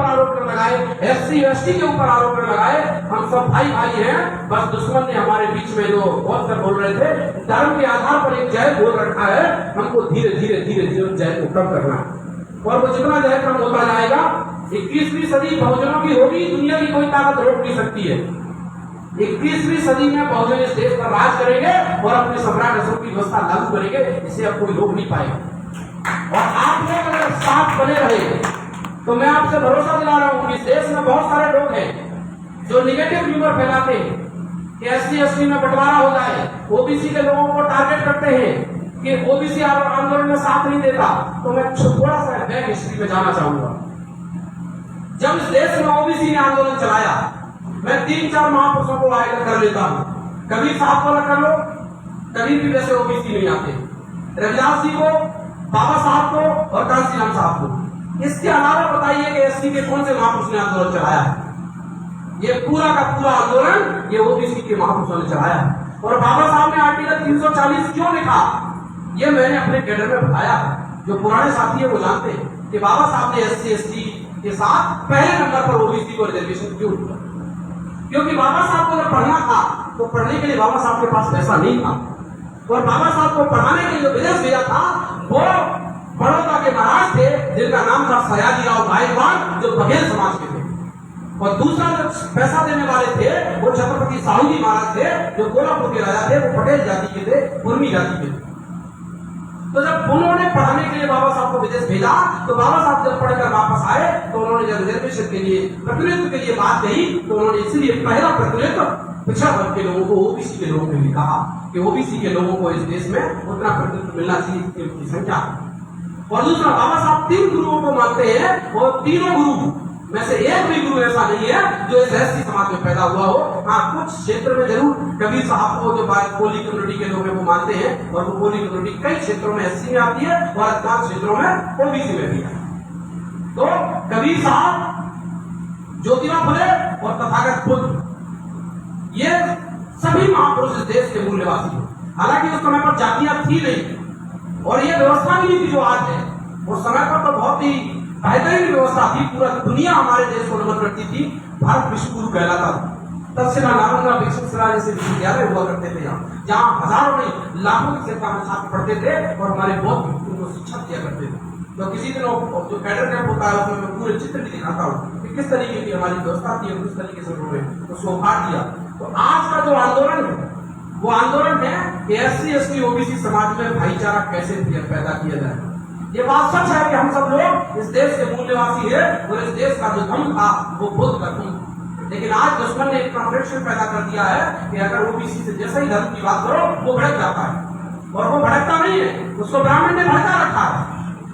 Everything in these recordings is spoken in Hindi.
आरोप लगाए, SC ST के ऊपर आरोप लगाए। हम सब भाई भाई हैं, बस दुश्मन ने हमारे बीच में जो बहुत सब बोल रहे थे, धर्म के आधार पर एक जय बोल रखा है, हमको धीरे धीरे धीरे धीरे जय को कम करना है। और वो जितना जय कम होता जाएगा, 21वीं सदी बहुजनों की होगी, दुनिया की कोई ताकत रोक नहीं सकती है। 21वीं सदी में बहुजन इस देश पर राज करेंगे और अपने सम्राट अशोक की व्यवस्था लागू करेंगे, इसे अब कोई रोक नहीं पाएगा। और आप लोग अगर साथ बने रहे तो मैं आपसे भरोसा दिला रहा हूं कि इस देश में बहुत सारे लोग हैं जो निगेटिव र्यूमर फैलाते हैं कि SC ST में बंटवारा हो जाए, OBC के लोगों को टारगेट करते हैं कि OBC आंदोलन में साथ नहीं देता। तो मैं थोड़ा सा बैक हिस्ट्री में जाना चाहूंगा। जब इस देश में OBC ने आंदोलन चलाया, मैं 3-4 महापुरुषों को आगे कर लेता हूं। कबीर साहब वाला कर लो, कबीर भी वैसे OBC नहीं आते, रविदास जी को, बाबा साहब को और कांसीराम साहब को। इसके अलावा बताइए कि SC के कौन से महापुरुष ने आंदोलन चलाया है? ये पूरा का पूरा आंदोलन ये OBC के महापुरुषों ने चलाया है। और बाबा साहब ने आर्टिकल 340 क्यों लिखा, ये मैंने अपने कैडर में बताया। जो पुराने साथी है वो जानते हैं कि बाबा साहब ने SC ST के साथ पहले नंबर पर OBC को रिजर्वेशन क्यों दिया। क्योंकि बाबा साहब को जब पढ़ना था तो पढ़ने के लिए बाबा साहब के पास पैसा नहीं था, और बाबा साहब को पढ़ाने के लिए जो विदेश भेजा था वो बड़ौदा के महाराज थे जिनका नाम था सयाजीराव गायकवाड़, जो बघेल समाज के थे। और दूसरा जो पैसा देने वाले थे वो छत्रपति साहूजी महाराज थे, जो कोल्हापुर के राजा थे, वो पटेल जाति के थे, कुर्मी जाति के थे। तो जब उन्होंने पढ़ाने के लिए बाबा साहब को विदेश भेजा, तो बाबा साहब जब पढ़कर वापस आए तो उन्होंने जब रिजर्वेशन के लिए, प्रतिनिधित्व के लिए बात कही, तो उन्होंने इसलिए पहला प्रतिनिधित्व पिछड़ा वर्ग के लोगों को, OBC के लोगों ने भी कहा कि OBC के लोगों को इस देश में उतना प्रतिनिधित्व मिलना चाहिए उनकी संख्या। और दूसरा, बाबा साहब 3 गुरुओं को मानते हैं, और तीनों गुरु में से एक भी गुरु ऐसा नहीं है जो इस SC समाज में पैदा हुआ हो। हाँ, कुछ क्षेत्र में जरूर कबीर साहब को जो कोली कम्युनिटी के लोग हैं वो मानते हैं, और वो कोली कम्युनिटी कई क्षेत्रों में SC में आती है और अधिकांश क्षेत्रों में OBC में भी है। तो कबीर साहब, ज्योतिबा फुले और तथागत बुद्ध, ये सभी महापुरुष इस देश के मूल निवासी हैं। हालांकि उस समय पर जातियां थी नहीं, और ये व्यवस्था भी नहीं थी जो आज है। उस समय पर तो बहुत ही बेहतरीन व्यवस्था थी, पूरा दुनिया हमारे देश को नमन करती थी, भारत विश्व गुरु कहलाता था। तब से नालंदा विश्वविद्यालय जैसे विश्वविद्यालय हुआ करते थे, जहाँ हजारों नहीं लाखों की संख्या में छात्र पढ़ते थे और हमारे बौद्ध भिक्षुओं को शिक्षा दिया करते थे। तो किसी दिन जो कैडर कैंप होता है उसमें मैं पूरे चित्र भी दिखाता हूँ कि किस तरीके की हमारी व्यवस्था थी और किस तरीके से उन्होंने उसको काट दिया। तो आज का जो आंदोलन है वो आंदोलन है कि SC ST OBC समाज में भाईचारा कैसे पैदा किया जाए। ये बात सच है कि हम सब लोग इस देश के मूल निवासी है, और इस देश का जो धर्म था वो बुद्ध का धर्म। लेकिन आज दुश्मन ने इतना फ्रिक्शन पैदा कर दिया है कि अगर OBC से जैसे ही धर्म की बात करो वो भड़क जाता है, और वो भड़कता नहीं है, उसको ब्राह्मण ने भड़का रखा है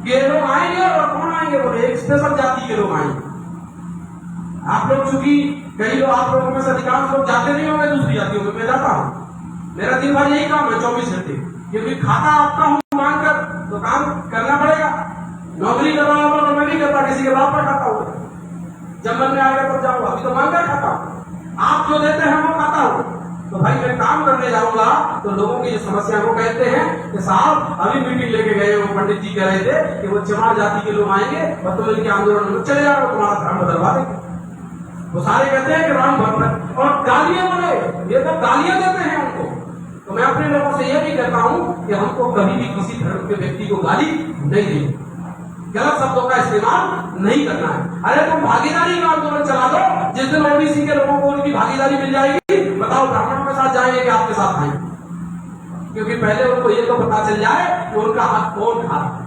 कि लोग आएंगे, और कौन आएंगे, बोले एक स्पेशल जाति के लोग आएंगे। आप लोग चूंकि कई लोग, आप लोगों में से अधिकांश लोग जाते नहीं होंगे दूसरी जातियों में, मैं जाता हूँ, मेरा दिन भर यही काम है 24 घंटे, क्योंकि खाता आपका हूं मांगकर तो काम करना पड़ेगा। नौकरी कर रहा हूं तो मैं नहीं करता, किसी के बाप पर खाता हूं, जब मन में आ गया तब जाऊंगा, अभी तो मांगकर खाता हूं। आप जो देते हैं वो खाता हूं। तो भाई मैं काम करने जाऊंगा तो लोगों की जो समस्या वो कहते हैं कि साहब अभी मीटिंग लेके गए, वो पंडित जी कह रहे थे कि वो चमार जाति के लोग आएंगे और तुम इनके आंदोलन में चले जाओ, तुम्हारा धर्म बदलवा देंगे। वो सारे कहते हैं कि राम भक्त, और गालियां बोले, ये तो गालियां देते हैं उनको। तो मैं अपने लोगों से यह भी कहता हूं कि हमको कभी भी किसी धर्म के व्यक्ति को गाली नहीं देनी, गलत शब्दों का इस्तेमाल नहीं करना है। अरे तुम भागीदारी का आंदोलन चला दो, जिस दिन OBC के लोगों को उनकी भागीदारी मिल जाएगी, बताओ ब्राह्मणों के साथ जाएंगे कि आपके साथ आएंगे? क्योंकि पहले उनको ये तो पता चल जाए कि उनका हाथ कौन खा रहा है।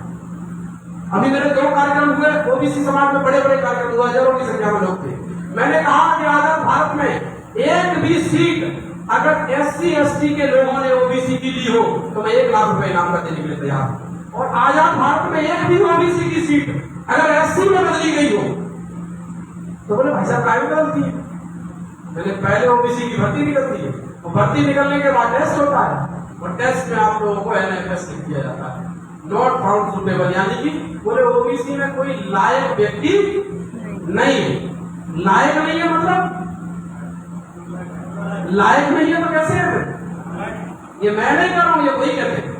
अभी मेरे 2 कार्यक्रम हुए, OBC समाज में बड़े बड़े कार्यक्रम हुए, हजारों की संख्या में लोग थे। मैंने कहा कि आजाद भारत में एक भी सीट अगर SC ST के लोगों ने OBC की ली हो तो मैं 1 लाख रुपए इनाम का देने के लिए तैयार हूं। और आजाद भारत में एक भी OBC की सीट अगर SC में बदली गई हो तो बोले भाई साहब काय बदलती है? मैंने पहले OBC की भर्ती निकलती है, और भर्ती निकलने के बाद टेस्ट होता है, और टेस्ट में आप लोगों को NFS किया जाता है, नॉट फाउंड सुटेबल, यानी कि बोले OBC में कोई लायक व्यक्ति नहीं है। लायक नहीं है मतलब लायक नहीं है तो कैसे है? ये मैं नहीं कर रहा हूं, ये वही कहते हैं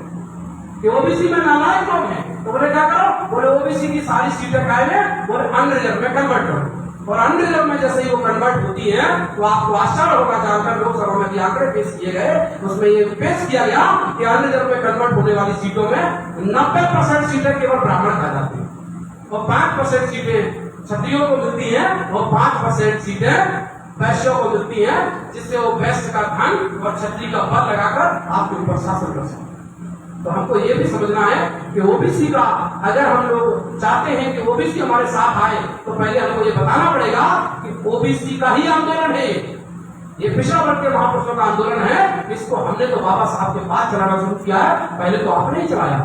कि OBC में नालायक लोग हैं। तो बोले क्या करो, बोले ओबीसी की सारी सीटें काय में, बोले अनरिजर्व में कन्वर्ट करो। और अनरिजर्व में जैसे ही वो कन्वर्ट होती है तो आपको आश्चर्य होगा जानकर, लोकसभा में भी आंकड़े पेश किए गए, उसमें ये पेश किया गया कि अनरिजर्व में कन्वर्ट होने वाली सीटों में 90% सीटें केवल ब्राह्मण खा जाती है और 5% सीटें क्षत्रियों को मिलती हैं और 5% सीटें वैश्यों को मिलती हैं, जिससे वो वैश्य का धन और क्षत्रिय का बल लगाकर आपके ऊपर शासन कर सकते। तो हमको ये भी समझना है कि ओबीसी का, अगर हम लोग चाहते हैं कि ओबीसी हमारे साथ आए, तो पहले हमको ये बताना पड़ेगा कि ओबीसी का ही आंदोलन है, ये पिछड़ा वर्ग के महापुरुषों का आंदोलन है। इसको हमने तो बाबा साहब के बाद चलाना शुरू किया है, पहले तो आपने ही चलाया।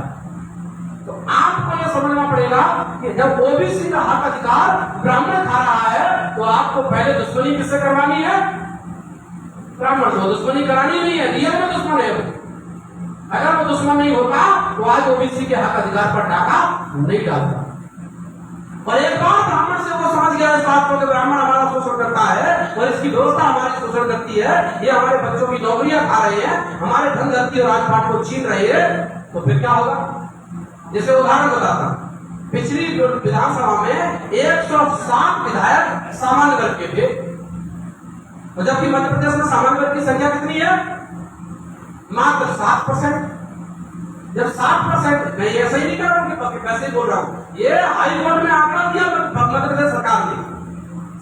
तो आपको यह समझना पड़ेगा कि जब ओबीसी का हक अधिकार ब्राह्मण खा रहा है, तो आपको पहले दुश्मनी किससे करवानी है? ब्राह्मण से दुश्मनी करानी नहीं है, रियल में दुश्मन है। अगर वो दुश्मन नहीं होता तो आज ओबीसी के हक अधिकार पर डाका नहीं डालता। और एक बार ब्राह्मण से वो समझ गया इस बात को कि ब्राह्मण हमारा शोषण करता है और इसकी व्यवस्था हमारी शोषण करती है, ये हमारे बच्चों की नौकरियां खा रहे हैं, हमारे धन धरती और राजपाट को छीन रहे हैं, तो फिर क्या होगा? जैसे उदाहरण बताता, पिछली विधानसभा में 107 विधायक सामान्य वर्ग के थे, और जबकि मध्य प्रदेश में सामान्य वर्ग की संख्या कितनी है? मात्र 7%। जब 7%, मैं ऐसा ही नहीं कर रहा हूं कि पैसे बोल रहा हूं, ये हाई कोर्ट में आंकड़ा दिया मध्य प्रदेश सरकार ने।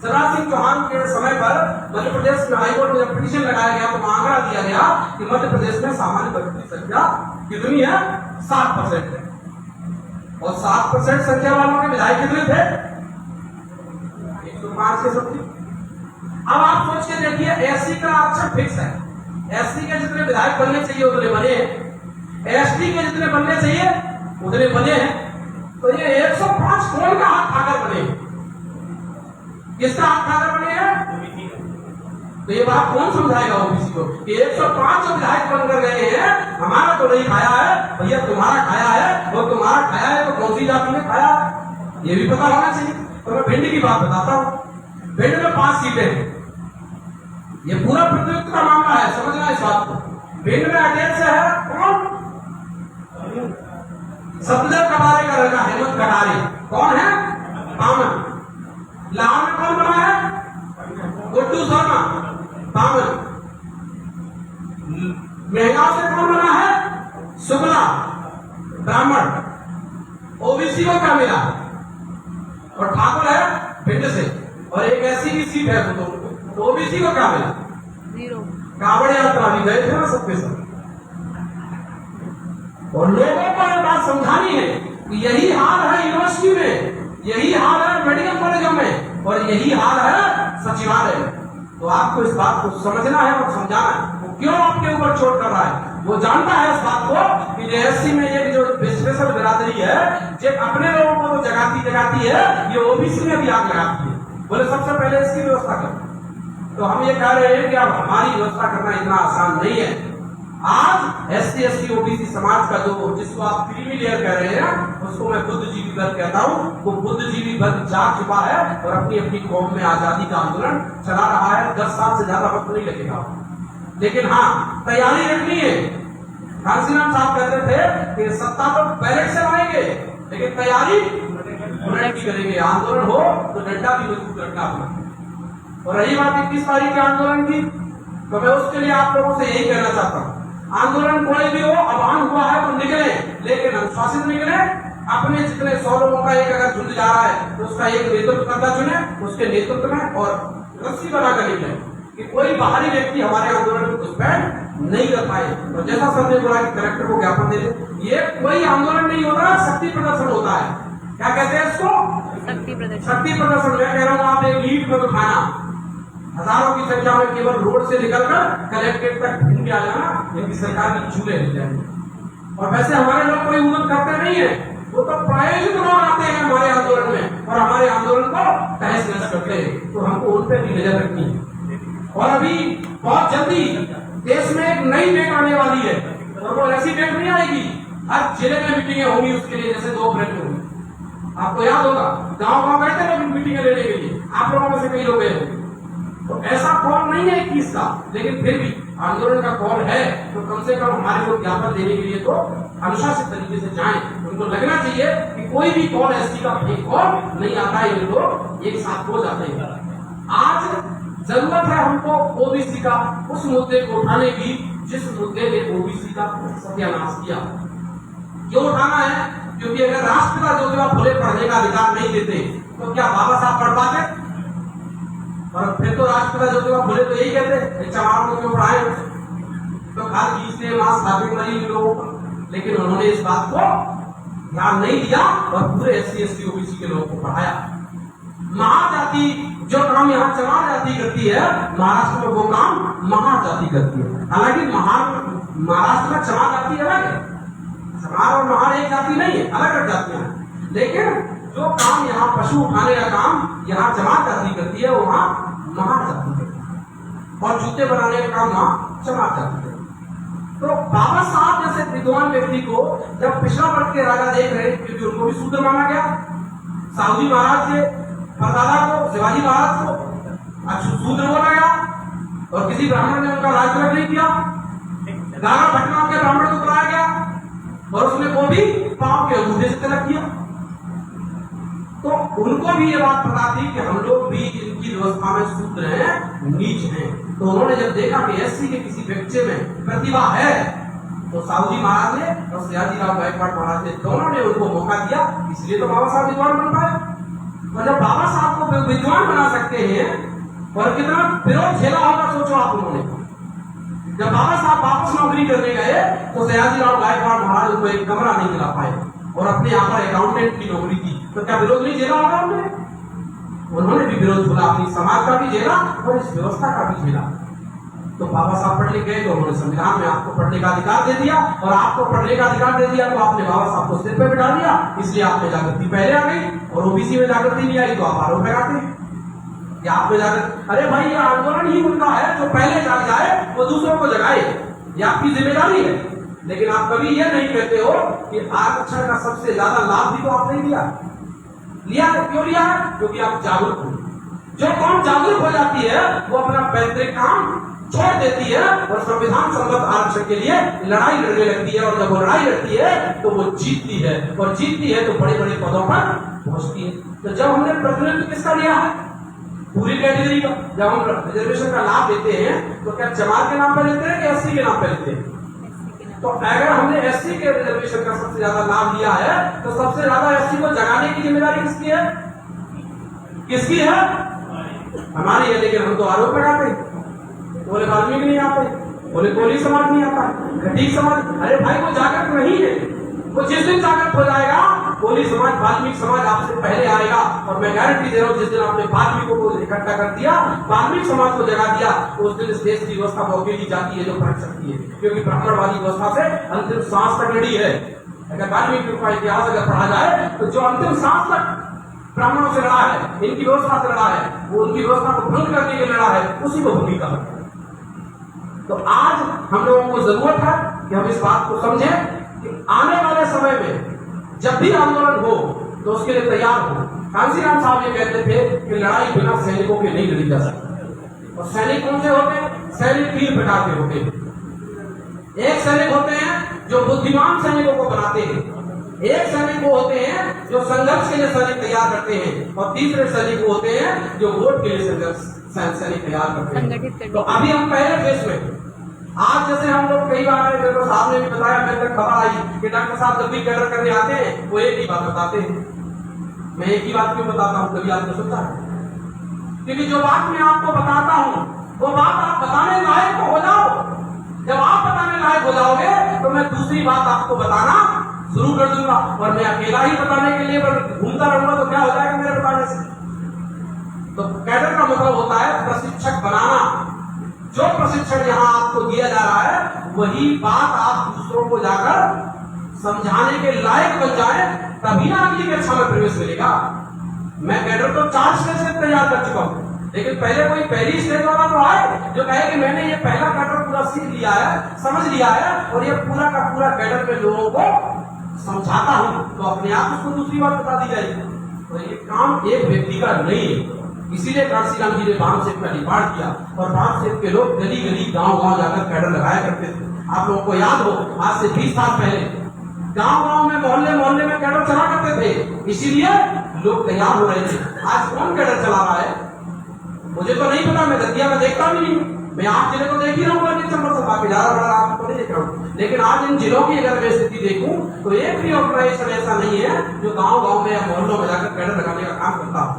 शिवराज सिंह चौहान के समय पर मध्य प्रदेश में हाई कोर्ट में जब पिटीशन लगाया गया तो आंकड़ा दिया गया कि मध्य प्रदेश में सामान्य वर्ग की संख्या कितनी है? 7% है। और 7% संख्या वालों के विधायक कितने थे? 105 के सब। अब आप सोच के देखिए, एससी का आरक्षण फिक्स है, एससी के जितने विधायक बनने चाहिए उतने बने हैं, एसटी के जितने बनने चाहिए उतने बने हैं। तो ये 105 कौन का हाथ खाकर बने? किसका हाथ खाकर बने हैं? तो ये बात कौन समझाएगा ओबीसी को कि 105 जो विधायक बनकर गए हैं, हमारा तो नहीं खाया है भैया, तुम्हारा खाया है, और तुम्हारा खाया है तो कौन सी जाति ने खाया, ये भी पता होना चाहिए। तो मैं भिंड की बात बताता हूं। भिंड में 5 सीटें हैं, ये पूरा प्रतिनिधित्व का मामला है, समझना इस बात को। भिंड में अध्यक्ष है कौन? सतदेव कटारे का लड़का हेमंत कटारे, कौन है? बामन। लाहौर में कौन बना है? गुड्डू शर्मा, बामन। मेहगांव से कौन बना है? शुक्ला, ब्राह्मण। ओबीसी को क्या मिला? और ठाकुर है भिंड से, और एक ऐसी भी सीट है तो ओबीसी को क्या मिला? 0। कावड़ यात्रा भी गए थे ना सबके सब। और लोगों को यह बात समझानी है कि यही हाल है यूनिवर्सिटी में, यही हाल है मेडिकल कॉलेजों में, और यही हाल है सचिवालय में। तो आपको इस बात को समझना है और समझाना है। वो क्यों आपके ऊपर चोट कर रहा है? वो जानता है इस बात को कि एससी में ये जो स्पेशल बिरादरी है, जो अपने लोगों को तो जगाती है, ये ओबीसी में भी आग लगाती है। बोले सबसे पहले इसकी व्यवस्था करो। तो हम ये कह रहे हैं कि अब हमारी व्यवस्था करना इतना आसान नहीं है। आज एससी एसटी ओबीसी समाज का जो, जिसको आप क्रीमी लेयर कह रहे हैं, उसको मैं बुद्धिजीवी वर्ग कहता हूँ। वो बुद्धिजीवी वर्ग जाग चुका है और अपनी अपनी कौम में आजादी का आंदोलन चला रहा है। 10 साल से ज्यादा वक्त नहीं लगेगा, लेकिन हाँ तैयारी रखनी है। घनश्याम साहब कहते थे कि सत्ता तो बैलेट से लाएंगे, लेकिन तैयारी बुलेट की करेंगे। आंदोलन हो तो डंडा भी मजबूत रखना होगा। और रही बात 21 तारीख के आंदोलन की, तो मैं उसके लिए आप लोगों से यही कहना चाहता हूँ, आंदोलन कोई भी हो, आह्वान हुआ है तो निकले, लेकिन अनुशासित निकले। अपने जितने 100 लोगों का एक अगर झुंड जा रहा है तो उसका एक नेतृत्व करता चुने, उसके नेतृत्व में और रस्सी बनाकर निकले कि कोई बाहरी व्यक्ति हमारे आंदोलन में घुसपैठ नहीं कर पाए। और जैसा सर ने बोला कि कलेक्टर को ज्ञापन दे दे, ये कोई आंदोलन नहीं होता, शक्ति प्रदर्शन होता है। क्या कहते हैं इसको? शक्ति प्रदर्शन। शक्ति प्रदर्शन। मैं कह रहा हूँ आप एक लीड में उठाना, हजारों की संख्या में केवल रोड से निकलकर कलेक्ट्रेट तक घूम के आ जाना, इनकी सरकार की चूल्हे मिल जाएंगे। और वैसे हमारे लोग कोई उम्मीद करते नहीं है, वो तो प्रायोजित लोग आते हैं हमारे आंदोलन में और हमारे आंदोलन को तहस नहस करते हैं। तो हमको उन पर भी नजर रखनी है। और अभी बहुत जल्दी देश में एक नई डेट आने वाली है, और वो ऐसी डेट नहीं आएगी, हर जिले में मीटिंगें होंगी उसके लिए, जैसे 2 अप्रैल को होगी। आपको याद होगा गाँव गाँव बैठे लोग मीटिंगें लेने के लिए, आप लोगों में से कई लोग गए। तो ऐसा कॉल नहीं है 21 का, लेकिन फिर भी आंदोलन का कॉल है, तो कम से कम हमारे को ज्ञापन देने के लिए तो अनुशासित तरीके से जाएं। उनको लगना चाहिए कि कोई भी कॉल एससी का फेक कॉल नहीं आता है, ये लोग एक साथ हो जाते हैं। आज जरूरत है हमको ओबीसी का उस मुद्दे को उठाने की जिस मुद्दे ने ओबीसी का सत्यानाश किया। क्यों उठाना है? क्योंकि अगर राष्ट्रपिता ज्योतिबा फुले पढ़ने का अधिकार नहीं देते तो क्या बाबा साहब पढ़ पाते? और फिर तो राष्ट्रपिता ज्योतिबा फुले तो यही कहते चमारों को क्यों पढ़ाए, तो खाल खींचते मांस खाते मरीज लोगों को। लेकिन उन्होंने इस बात को ध्यान नहीं दिया और पूरे एससी एसटी ओबीसी के लोगों को पढ़ाया। महाजाति जो काम यहाँ चमार जाति करती है, महाराष्ट्र में वो काम महाजाति करती है। हालांकि महाराष्ट्र में चमार जाति अलग है, चमार और महार एक जाति नहीं है, अलग अलग जातियां हैं। लेकिन जो काम यहाँ पशु उठाने का काम यहाँ चमार जाति करती है, वहाँ महार जाति करती है, और जूते बनाने का काम वहाँ चमार जाति करती है। तो बाबा साहब जैसे विद्वान व्यक्ति को जब पिछड़ा वर्ग के राजा देख रहे, क्योंकि उनको भी शूद्र माना गया, साहूजी महाराज के परदादा को, शिवाजी महाराज को शूद्र बोला गया, और किसी ब्राह्मण ने उनका राज तिलक नहीं किया। दारा भटनाम के ब्राह्मण को बुलाया गया और उसने वो भी पांव के अंगूठे से तिलक किया। तो उनको भी ये बात पता थी कि हम लोग भी इनकी व्यवस्था में शूद्र हैं, नीच हैं। तो उन्होंने जब देखा कि एससी के किसी बच्चे में प्रतिभा है, तो साहूजी महाराज ने और सयाजीराव गायकवाड़ महाराज ने दोनों ने उनको मौका दिया, इसलिए तो बाबा साहब विद्वान बन पाए। और जब बाबा साहब को विद्वान बना सकते हैं, और कितना विरोध झेला होगा सोचो आप उन्होंने। जब बाबा साहब वापस नौकरी करने गए तो सयाजीराव गायकवाड़ महाराज को एक कमरा नहीं दिला पाए और अपने यहाँ पर अकाउंटेंट की नौकरी की, तो क्या विरोध नहीं झेला होगा उन्होंने भी विरोध झेला, अपनी समाज का भी झेला और इस व्यवस्था का भी झेला। तो बाबा साहब पढ़ने गए तो उन्होंने संविधान में आपको पढ़ने का अधिकार दे दिया, और आपको पढ़ने का अधिकार दे दिया तो आपने बाबा साहब को सिर पे बिठा दिया, इसलिए आप में जागृति पहले आ गई, और ओबीसी में जागृति नहीं आई तो आप आरोप लगाते हैं कि आप में जागृति। अरे भाई, ये आंदोलन ही उनका है, जो पहले जाग जाए वो दूसरों को जगाए, ये आपकी जिम्मेदारी है। लेकिन आप कभी ये नहीं कहते हो कि आरक्षण का सबसे ज्यादा लाभ भी तो आपने लिया तो क्यों लिया है? क्योंकि आप जागरूक हो। जो कौन जागरूक हो जाती है वो अपना पैतृक काम छोड़ देती है और संविधान सम्मत आरक्षण के लिए लड़ाई लड़ने लगती है, और जब वो लड़ाई लड़ती है तो वो जीतती है, और जीतती है तो बड़े बड़े पदों पर पहुंचती है। तो जब हमने प्रतिनिधित्व किसका लिया है? पूरी कैटेगरी का। जब हम रिजर्वेशन का लाभ लेते हैं तो क्या चमार के नाम पर लेते हैं कि एससी के नाम पर लेते हैं? तो अगर हमने एससी के रिजर्वेशन का सबसे ज्यादा लाभ लिया है तो सबसे ज्यादा एससी को जगाने की जिम्मेदारी किसकी है? किसकी है? हमारी है। लेकिन हम तो आरोप लगाते हैं, बोले वाल्मीकि नहीं आते, बोले कोली समाज नहीं आता, घटीक समाज। अरे भाई, वो जागृत नहीं है। वो जिस दिन जागृत हो जाएगा, कोली समाज, वाल्मीकि समाज आपसे पहले आएगा। और मैं गारंटी दे रहा हूँ, जिस दिन आपने वाल्मीकि को इकट्ठा कर दिया, वाल्मीकि समाज को जगा दिया, तो उस दिन इस देश की व्यवस्था वो अकेली जाती है जो पढ़ सकती है, क्योंकि ब्राह्मणवादी व्यवस्था से अंतिम सांस तक लड़ी है। अगर वाल्मीकि का इतिहास अगर पढ़ा जाए तो जो अंतिम सांस तक ब्राह्मणों से लड़ा है, इनकी व्यवस्था से लड़ा है, वो उनकी व्यवस्था को भंग करने के लिए लड़ा है, उसी को भूमिका है। तो आज हम लोगों को जरूरत है कि हम इस बात को समझें कि आने वाले समय में जब भी आंदोलन हो तो उसके लिए तैयार हो। कांसीराम साहब ये कहते थे कि लड़ाई बिना सैनिकों के नहीं लड़ी जा सकती। और सैनिक कौन से होते हैं? सैनिक 3 प्रकार के होते हैं। एक सैनिक होते हैं जो बुद्धिमान सैनिकों को बनाते हैं, एक सैनिक वो होते हैं जो संघर्ष के लिए सैनिक तैयार करते हैं, और तीसरे सैनिक वो होते हैं जो वोट के लिए सैनिक तैयार करते हैं। तो अभी हम पहले फेज में, आज जैसे हम लोग कई बार आए, मेरे साहब ने भी बताया, मेरे तक खबर आई कि डॉक्टर साहब जब भी कैडर करने आते हैं वो एक ही बात बताते हैं। मैं एक ही बात क्यों बताता हूँ, कभी आपको सुनता है? क्योंकि जो बात मैं आपको बताता हूँ वो बात आप बताने लायक हो जाओ। जब आप बताने लायक हो जाओगे तो मैं दूसरी बात आपको बताना शुरू कर दूंगा, और मैं अकेला ही बताने के लिए घूमता रहूंगा तो क्या हो जाएगा मेरे बताने से? तो कैडर का मतलब होता है प्रशिक्षक बनाना। जो प्रशिक्षण यहाँ आपको दिया जा रहा है वही बात आप दूसरों को जाकर समझाने के लायक बन जाए, तभी ना अगली कक्षा में प्रवेश मिलेगा। मैं कैडर को 4 स्टेज से तैयार कर चुका हूँ, लेकिन पहले कोई पहली स्टेज वाला तो आए जो कहे कि मैंने ये पहला कैडर पूरा सीख लिया है, समझ लिया है, और ये पूरा का पूरा कैडर में लोगों को समझाता हूँ, तो अपने आप उसको दूसरी बात बता दी जाएगी। तो ये काम एक व्यक्ति का नहीं है। इसीलिए कांसीराम जी ने बामसेव का निर्माण किया, और बामसेव के लोग गली गली गांव गांव जाकर कैडर लगाया करते थे। आप लोगों को याद हो, आज से 20 साल पहले गांव गांव में मोहल्ले मोहल्ले में कैडर चला करते थे, इसीलिए लोग तैयार हो रहे थे। आज कौन कैडर चला रहा है मुझे तो नहीं पता, मैं दतिया में देखता भी नहीं। मैं आप जिले को देख ही रहा हूँ कि चंबल सभा के ज्यादा बड़ा आपको नहीं देख रहा हूँ, लेकिन आज इन जिलों की अगर मैं स्थिति देखूं तो एक भी ऑर्गेनाइजेशन ऐसा नहीं है जो गांव गांव में या मोहल्लों में जाकर कैडर लगाने का काम करता हो।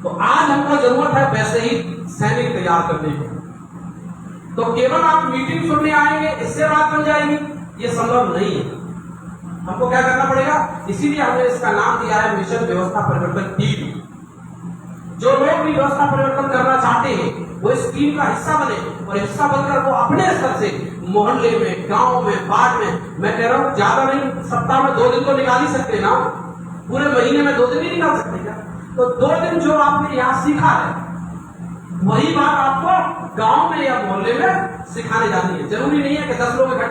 तो आज हमको जरूरत है वैसे ही सैनिक तैयार करने की। तो केवल आप मीटिंग सुनने आएंगे इससे बात बन जाएगी, ये संभव नहीं है। हमको क्या करना पड़ेगा, इसीलिए हमने इसका नाम दिया है मिशन व्यवस्था परिवर्तन टीम। जो लोग भी व्यवस्था परिवर्तन करना चाहते हैं वो इस टीम का हिस्सा बने, और हिस्सा बनकर वो अपने स्तर से मोहल्ले में, गांव में, वार्ड में, मैं कह रहा हूं ज्यादा नहीं, सप्ताह में 2 दिन तो निकाल ही सकते ना, पूरे महीने में 2 दिन ही निकाल सकते क्या? तो 2 दिन जो आपने यहाँ सीखा है वही बात आपको गांव में या मोहल्ले में सिखाने जानी है। जरूरी नहीं है कि 10 लोग